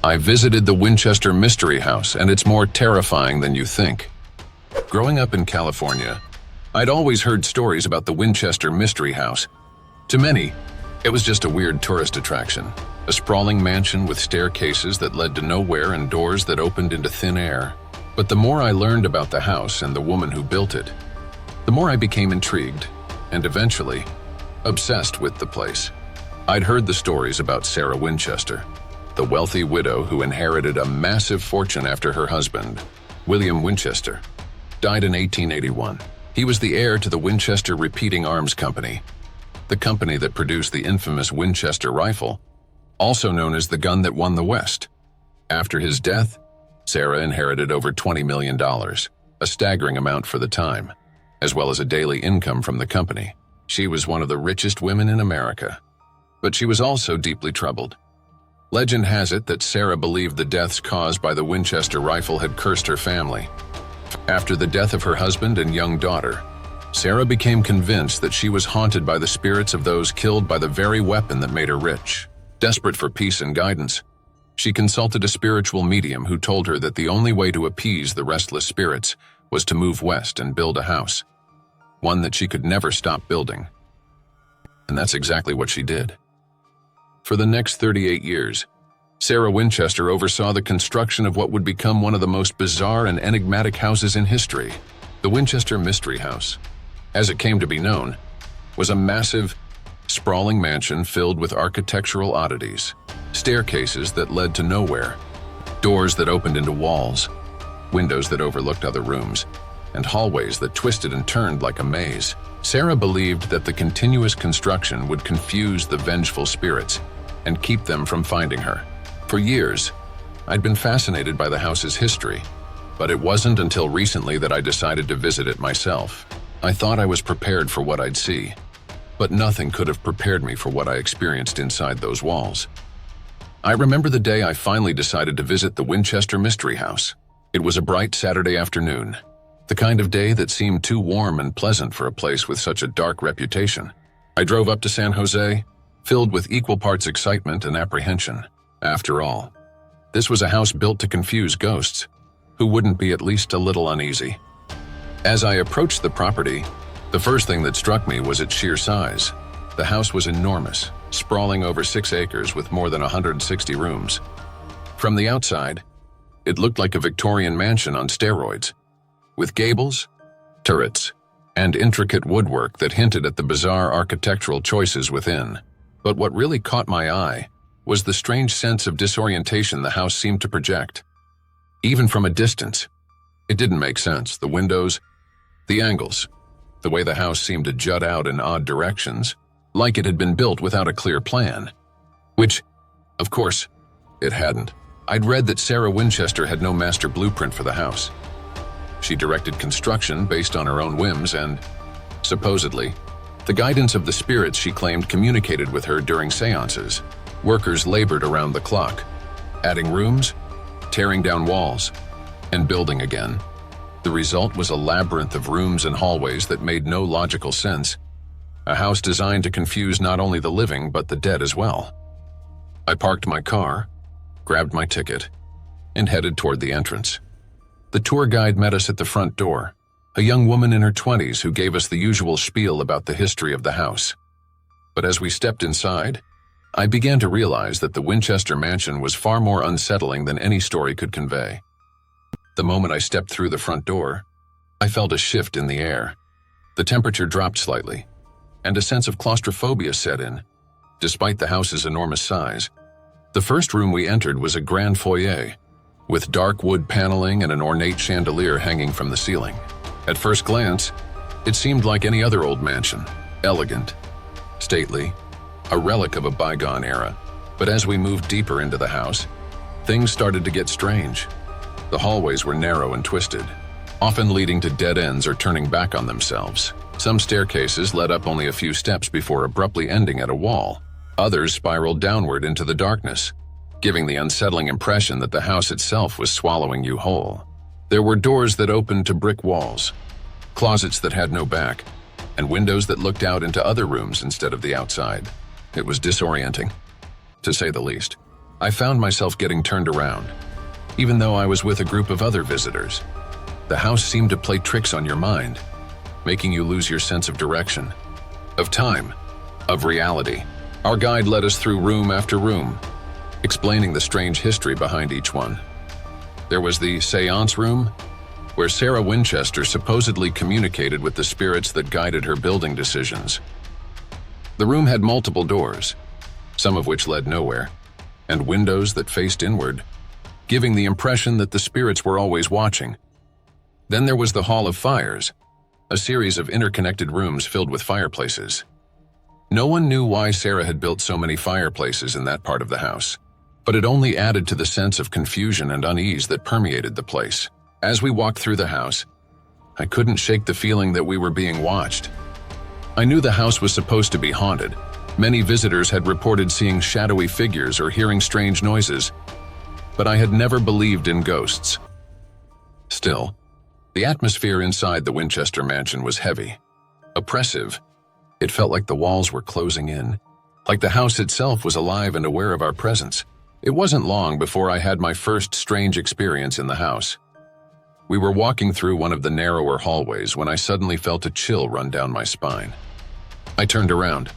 I visited the Winchester Mystery House, and it's more terrifying than you think. Growing up in California, I'd always heard stories about the Winchester Mystery House. To many, it was just a weird tourist attraction, a sprawling mansion with staircases that led to nowhere and doors that opened into thin air. But the more I learned about the house and the woman who built it, the more I became intrigued and eventually obsessed with the place. I'd heard the stories about Sarah Winchester, the wealthy widow who inherited a massive fortune after her husband, William Winchester, died in 1881. He was the heir to the Winchester Repeating Arms Company, the company that produced the infamous Winchester rifle, also known as the gun that won the West. After his death, Sarah inherited over $20 million, a staggering amount for the time, as well as a daily income from the company. She was one of the richest women in America, but she was also deeply troubled. Legend has it that Sarah believed the deaths caused by the Winchester rifle had cursed her family. After the death of her husband and young daughter, Sarah became convinced that she was haunted by the spirits of those killed by the very weapon that made her rich. Desperate for peace and guidance, she consulted a spiritual medium who told her that the only way to appease the restless spirits was to move west and build a house, one that she could never stop building. And that's exactly what she did. For the next 38 years, Sarah Winchester oversaw the construction of what would become one of the most bizarre and enigmatic houses in history. The Winchester Mystery House, as it came to be known, was a massive, sprawling mansion filled with architectural oddities, staircases that led to nowhere, doors that opened into walls, windows that overlooked other rooms, and hallways that twisted and turned like a maze. Sarah believed that the continuous construction would confuse the vengeful spirits and keep them from finding her. For years, I'd been fascinated by the house's history, but it wasn't until recently that I decided to visit it myself. I thought I was prepared for what I'd see, but nothing could have prepared me for what I experienced inside those walls. I remember the day I finally decided to visit the Winchester Mystery House. It was a bright Saturday afternoon, the kind of day that seemed too warm and pleasant for a place with such a dark reputation. I drove up to San Jose, filled with equal parts excitement and apprehension. After all, this was a house built to confuse ghosts. Who wouldn't be at least a little uneasy? As I approached the property, the first thing that struck me was its sheer size. The house was enormous, sprawling over 6 acres with more than 160 rooms. From the outside, it looked like a Victorian mansion on steroids, with gables, turrets, and intricate woodwork that hinted at the bizarre architectural choices within. But what really caught my eye was the strange sense of disorientation the house seemed to project. Even from a distance, it didn't make sense. The windows, the angles, the way the house seemed to jut out in odd directions, like it had been built without a clear plan. Which, of course, it hadn't. I'd read that Sarah Winchester had no master blueprint for the house. She directed construction based on her own whims and, supposedly, the guidance of the spirits she claimed communicated with her during seances. Workers labored around the clock, adding rooms, tearing down walls, and building again. The result was a labyrinth of rooms and hallways that made no logical sense, a house designed to confuse not only the living but the dead as well. I parked my car, grabbed my ticket, and headed toward the entrance. The tour guide met us at the front door, a young woman in her 20s who gave us the usual spiel about the history of the house. But as we stepped inside, I began to realize that the Winchester mansion was far more unsettling than any story could convey. The moment I stepped through the front door, I felt a shift in the air. The temperature dropped slightly, and a sense of claustrophobia set in, despite the house's enormous size. The first room we entered was a grand foyer, with dark wood paneling and an ornate chandelier hanging from the ceiling. At first glance, it seemed like any other old mansion, elegant, stately, a relic of a bygone era. But as we moved deeper into the house, things started to get strange. The hallways were narrow and twisted, often leading to dead ends or turning back on themselves. Some staircases led up only a few steps before abruptly ending at a wall. Others spiraled downward into the darkness, giving the unsettling impression that the house itself was swallowing you whole. There were doors that opened to brick walls, closets that had no back, and windows that looked out into other rooms instead of the outside. It was disorienting, to say the least. I found myself getting turned around, even though I was with a group of other visitors. The house seemed to play tricks on your mind, making you lose your sense of direction, of time, of reality. Our guide led us through room after room, explaining the strange history behind each one. There was the seance room, where Sarah Winchester supposedly communicated with the spirits that guided her building decisions. The room had multiple doors, some of which led nowhere, and windows that faced inward, giving the impression that the spirits were always watching. Then there was the Hall of Fires, a series of interconnected rooms filled with fireplaces. No one knew why Sarah had built so many fireplaces in that part of the house, but it only added to the sense of confusion and unease that permeated the place. As we walked through the house, I couldn't shake the feeling that we were being watched. I knew the house was supposed to be haunted. Many visitors had reported seeing shadowy figures or hearing strange noises, but I had never believed in ghosts. Still, the atmosphere inside the Winchester mansion was heavy, oppressive. It felt like the walls were closing in, like the house itself was alive and aware of our presence. It wasn't long before I had my first strange experience in the house. We were walking through one of the narrower hallways when I suddenly felt a chill run down my spine. I turned around,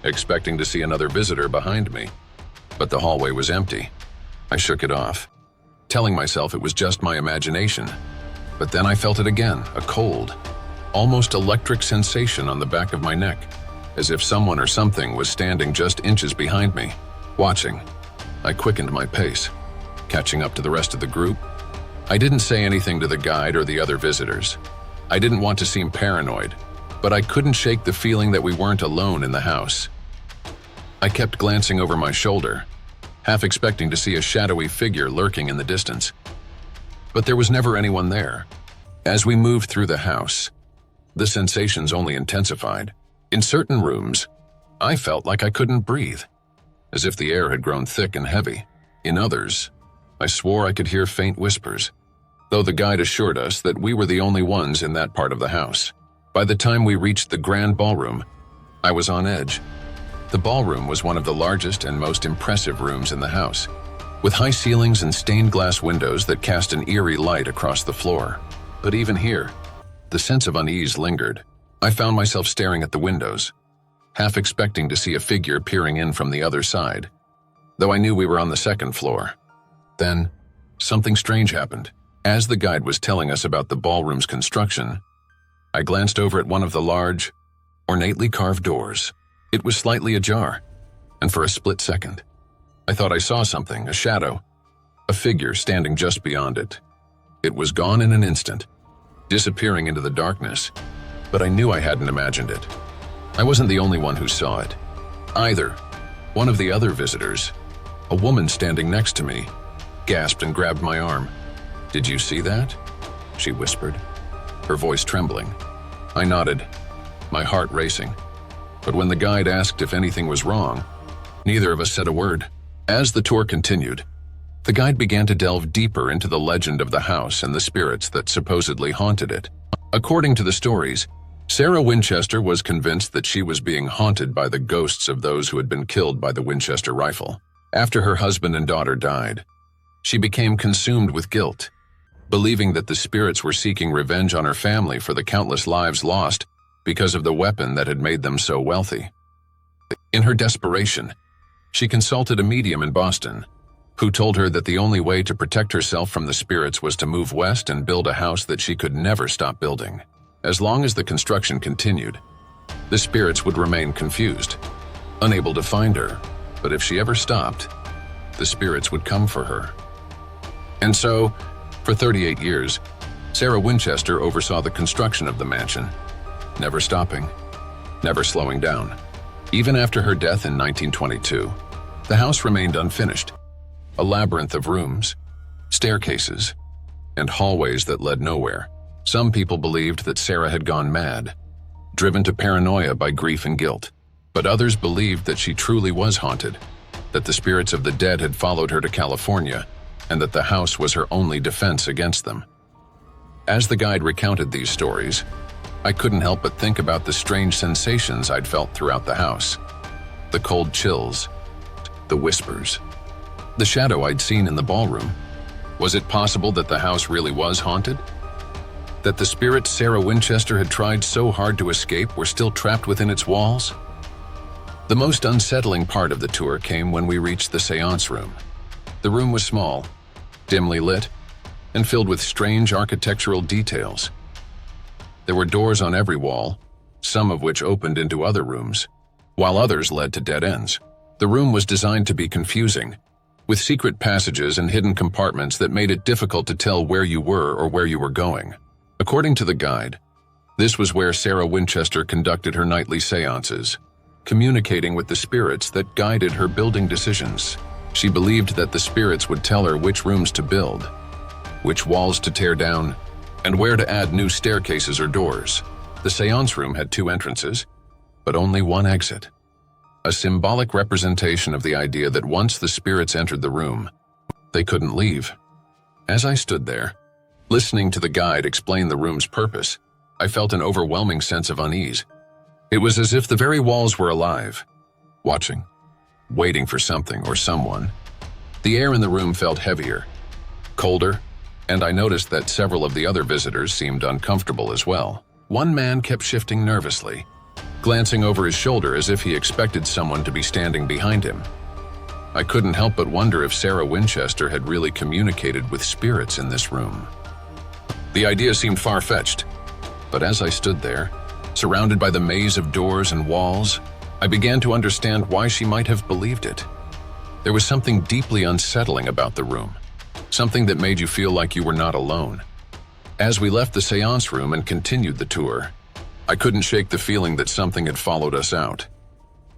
expecting to see another visitor behind me, but the hallway was empty. I shook it off, telling myself it was just my imagination. But then I felt it again, a cold, almost electric sensation on the back of my neck, as if someone or something was standing just inches behind me, watching. I quickened my pace, catching up to the rest of the group. I didn't say anything to the guide or the other visitors. I didn't want to seem paranoid, but I couldn't shake the feeling that we weren't alone in the house. I kept glancing over my shoulder, half expecting to see a shadowy figure lurking in the distance. But there was never anyone there. As we moved through the house, the sensations only intensified. In certain rooms, I felt like I couldn't breathe, as if the air had grown thick and heavy. In others, I swore I could hear faint whispers, though the guide assured us that we were the only ones in that part of the house. By the time we reached the grand ballroom, I was on edge. The ballroom was one of the largest and most impressive rooms in the house, with high ceilings and stained glass windows that cast an eerie light across the floor. But even here, the sense of unease lingered. I found myself staring at the windows, half expecting to see a figure peering in from the other side, though I knew we were on the second floor. Then, something strange happened. As the guide was telling us about the ballroom's construction, I glanced over at one of the large, ornately carved doors. It was slightly ajar, and for a split second, I thought I saw something, a shadow, a figure standing just beyond it. It was gone in an instant, disappearing into the darkness, but I knew I hadn't imagined it. I wasn't the only one who saw it, either. One of the other visitors, a woman standing next to me, gasped and grabbed my arm. "Did you see that?" she whispered, her voice trembling. I nodded, my heart racing. But when the guide asked if anything was wrong, neither of us said a word. As the tour continued, the guide began to delve deeper into the legend of the house and the spirits that supposedly haunted it. According to the stories, Sarah Winchester was convinced that she was being haunted by the ghosts of those who had been killed by the Winchester rifle. After her husband and daughter died, she became consumed with guilt, believing that the spirits were seeking revenge on her family for the countless lives lost because of the weapon that had made them so wealthy. In her desperation, she consulted a medium in Boston, who told her that the only way to protect herself from the spirits was to move west and build a house that she could never stop building. As long as the construction continued, the spirits would remain confused, unable to find her, but if she ever stopped, the spirits would come for her. And so, for 38 years, Sarah Winchester oversaw the construction of the mansion, never stopping, never slowing down. Even after her death in 1922, the house remained unfinished, a labyrinth of rooms, staircases, and hallways that led nowhere. Some people believed that Sarah had gone mad, driven to paranoia by grief and guilt, but others believed that she truly was haunted, that the spirits of the dead had followed her to California, and that the house was her only defense against them. As the guide recounted these stories, I couldn't help but think about the strange sensations I'd felt throughout the house. The cold chills, the whispers, The shadow I'd seen in the ballroom. Was it possible that the house really was haunted? That the spirits Sarah Winchester had tried so hard to escape were still trapped within its walls? The most unsettling part of the tour came when we reached the seance room. The room was small, dimly lit, and filled with strange architectural details. There were doors on every wall, some of which opened into other rooms, while others led to dead ends. The room was designed to be confusing, with secret passages and hidden compartments that made it difficult to tell where you were or where you were going. According to the guide, this was where Sarah Winchester conducted her nightly seances, communicating with the spirits that guided her building decisions. She believed that the spirits would tell her which rooms to build, which walls to tear down, and where to add new staircases or doors. The seance room had 2 entrances, but only one exit. A symbolic representation of the idea that once the spirits entered the room, they couldn't leave. As I stood there, listening to the guide explain the room's purpose, I felt an overwhelming sense of unease. It was as if the very walls were alive, watching, waiting for something or someone. The air in the room felt heavier, colder, and I noticed that several of the other visitors seemed uncomfortable as well. One man kept shifting nervously, glancing over his shoulder as if he expected someone to be standing behind him. I couldn't help but wonder if Sarah Winchester had really communicated with spirits in this room. The idea seemed far-fetched, but as I stood there, surrounded by the maze of doors and walls, I began to understand why she might have believed it. There was something deeply unsettling about the room, something that made you feel like you were not alone. As we left the seance room and continued the tour, I couldn't shake the feeling that something had followed us out.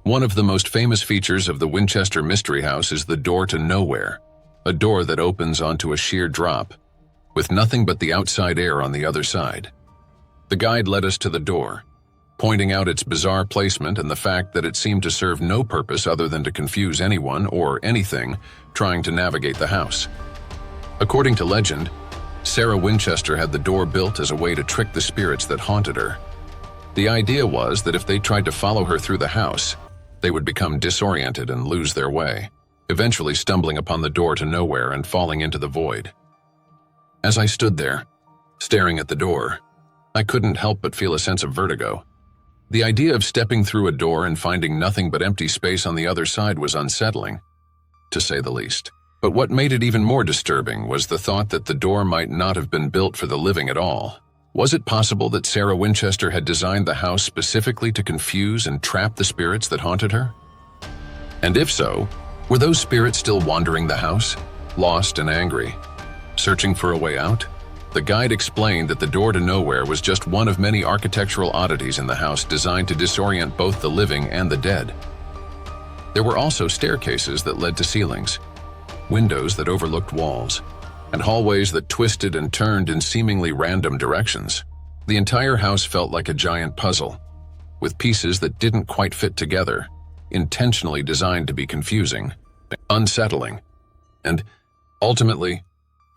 One of the most famous features of the Winchester Mystery House is the door to nowhere, a door that opens onto a sheer drop, with nothing but the outside air on the other side. The guide led us to the door, pointing out its bizarre placement and the fact that it seemed to serve no purpose other than to confuse anyone or anything trying to navigate the house. According to legend, Sarah Winchester had the door built as a way to trick the spirits that haunted her. The idea was that if they tried to follow her through the house, they would become disoriented and lose their way, eventually stumbling upon the door to nowhere and falling into the void. As I stood there, staring at the door, I couldn't help but feel a sense of vertigo. The idea of stepping through a door and finding nothing but empty space on the other side was unsettling, to say the least. But what made it even more disturbing was the thought that the door might not have been built for the living at all. Was it possible that Sarah Winchester had designed the house specifically to confuse and trap the spirits that haunted her? And if so, were those spirits still wandering the house, lost and angry, searching for a way out? The guide explained that the door to nowhere was just one of many architectural oddities in the house designed to disorient both the living and the dead. There were also staircases that led to ceilings, windows that overlooked walls, and hallways that twisted and turned in seemingly random directions. The entire house felt like a giant puzzle, with pieces that didn't quite fit together, intentionally designed to be confusing, unsettling, and, ultimately,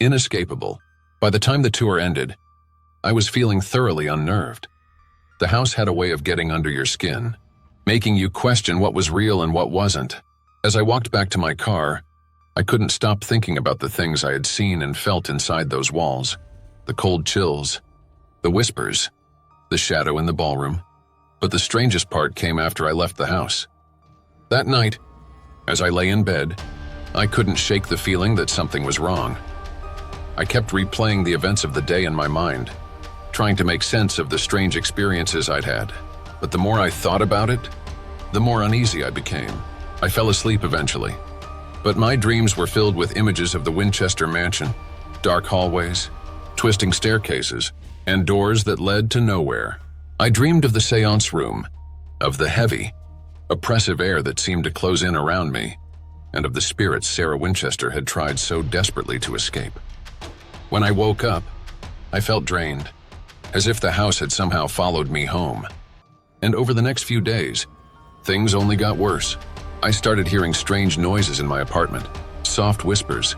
inescapable. By the time the tour ended, I was feeling thoroughly unnerved. The house had a way of getting under your skin, making you question what was real and what wasn't. As I walked back to my car, I couldn't stop thinking about the things I had seen and felt inside those walls. The cold chills, the whispers, the shadow in the ballroom. But the strangest part came after I left the house. That night, as I lay in bed, I couldn't shake the feeling that something was wrong. I kept replaying the events of the day in my mind, trying to make sense of the strange experiences I'd had. But the more I thought about it, the more uneasy I became. I fell asleep eventually, but my dreams were filled with images of the Winchester mansion, dark hallways, twisting staircases, and doors that led to nowhere. I dreamed of the seance room, of the heavy, oppressive air that seemed to close in around me, and of the spirits Sarah Winchester had tried so desperately to escape. When I woke up, I felt drained, as if the house had somehow followed me home. And over the next few days, things only got worse. I started hearing strange noises in my apartment, soft whispers,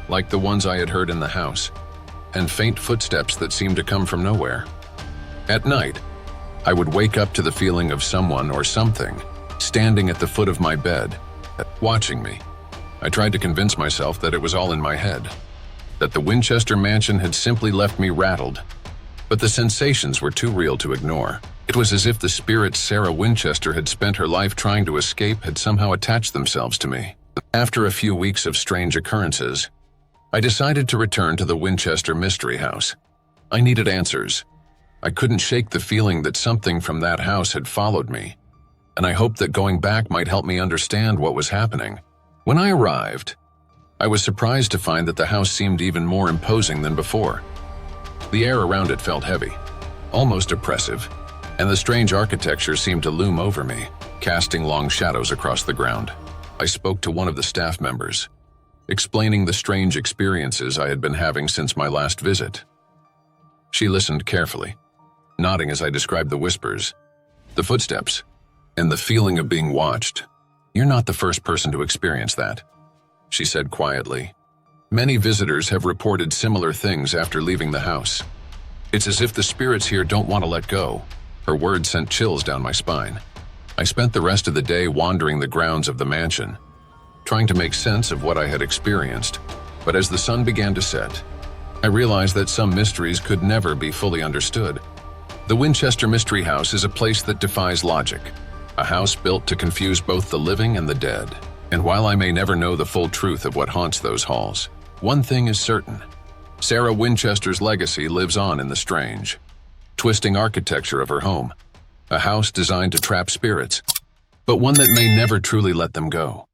like the ones I had heard in the house, and faint footsteps that seemed to come from nowhere. At night, I would wake up to the feeling of someone or something standing at the foot of my bed, watching me. I tried to convince myself that it was all in my head, that the Winchester mansion had simply left me rattled. But the sensations were too real to ignore. It was as if the spirits Sarah Winchester had spent her life trying to escape had somehow attached themselves to me. After a few weeks of strange occurrences, I decided to return to the Winchester Mystery House. I needed answers. I couldn't shake the feeling that something from that house had followed me, and I hoped that going back might help me understand what was happening. When I arrived, I was surprised to find that the house seemed even more imposing than before. The air around it felt heavy, almost oppressive, and the strange architecture seemed to loom over me, casting long shadows across the ground. I spoke to one of the staff members, explaining the strange experiences I had been having since my last visit. She listened carefully, nodding as I described the whispers, the footsteps, and the feeling of being watched. "You're not the first person to experience that," she said quietly. "Many visitors have reported similar things after leaving the house. It's as if the spirits here don't want to let go." Her words sent chills down my spine. I spent the rest of the day wandering the grounds of the mansion, trying to make sense of what I had experienced. But as the sun began to set, I realized that some mysteries could never be fully understood. The Winchester Mystery House is a place that defies logic, a house built to confuse both the living and the dead. And while I may never know the full truth of what haunts those halls, one thing is certain: Sarah Winchester's legacy lives on in the strange, twisting architecture of her home, a house designed to trap spirits, but one that may never truly let them go.